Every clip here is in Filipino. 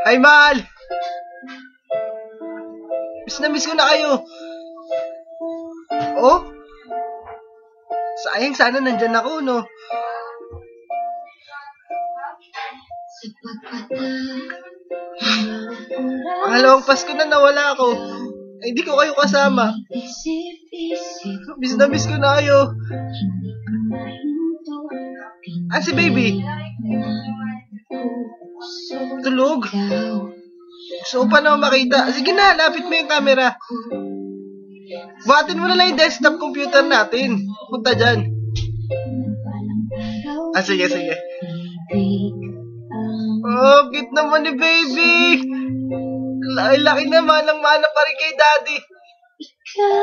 Hi, mahal! Miss na miss ko na kayo. Oh? Sayang, sana nandyan ako, no? Pangalawang Pasko na nawala ako. Ay, hindi ko kayo kasama. Miss na miss ko na kayo. Ah, si baby? Tulog? Gusto ko pa naman makita. Sige na, lapit mo yung camera. Buhatin mo na lang yung desktop computer natin. Punta dyan. Ah, sige, sige. Oh, cute naman ni baby. Laki naman ang mana pa rin kay daddy.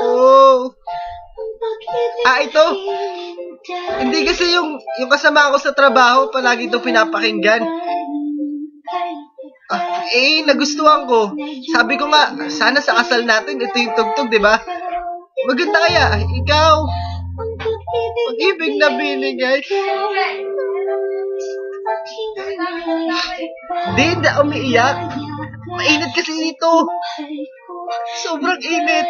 Oh. Ah, ito. Hindi kasi yung kasama ko sa trabaho, palagi ito pinapakinggan. Ah, nagustuhan ko. Sabi ko nga, sana sa kasal natin, ito yung tugtog, di ba? Maganda kaya, ikaw. Pag-ibig na binigay. Hindi umiiyak. Mainit kasi dito. Sobrang init.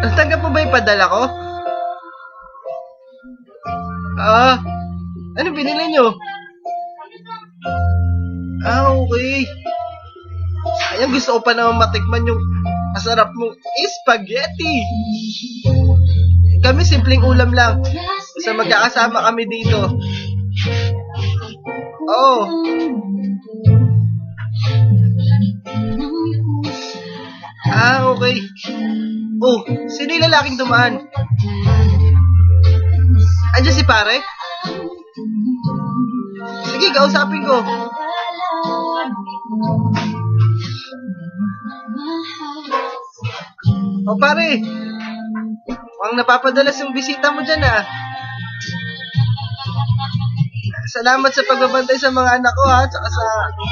Natanggap mo ba yung padala ko? Ah, ano binili nyo? Ah, okay. Sayang, gusto ko pa naman matikman yung masarap mong spaghetti. Kami simpleng ulam lang. Basta magkakasama kami dito. Oh. Ah, okay. Oh, sino yung lalaking dumaan? Andiyan si pare? Sige, kausapin ko. Oh, pare. Mukhang napapadalas yung bisita mo dyan, ah. Salamat sa pagbabantay sa mga anak ko, ha, tsaka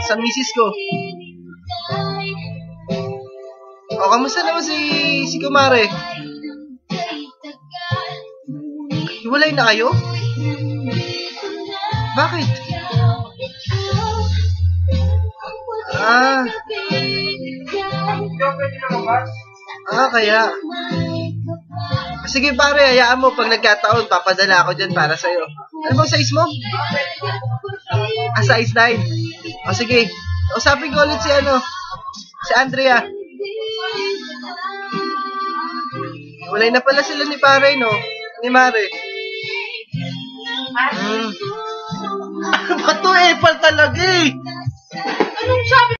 sa misis ko. O, kamusta naman si Kumare? Hiwalay na kayo? Bakit? Kaya. Sige pare, hayaan mo, pag nagkataon, papadala ako dyan para sa'yo. Ano bang size mo? Ah, size 9. O sige, usapin ko ulit si Andrea. Walay na pala sila ni pare, no? Ni Mare. Bato, epal talaga eh. Anong sabi?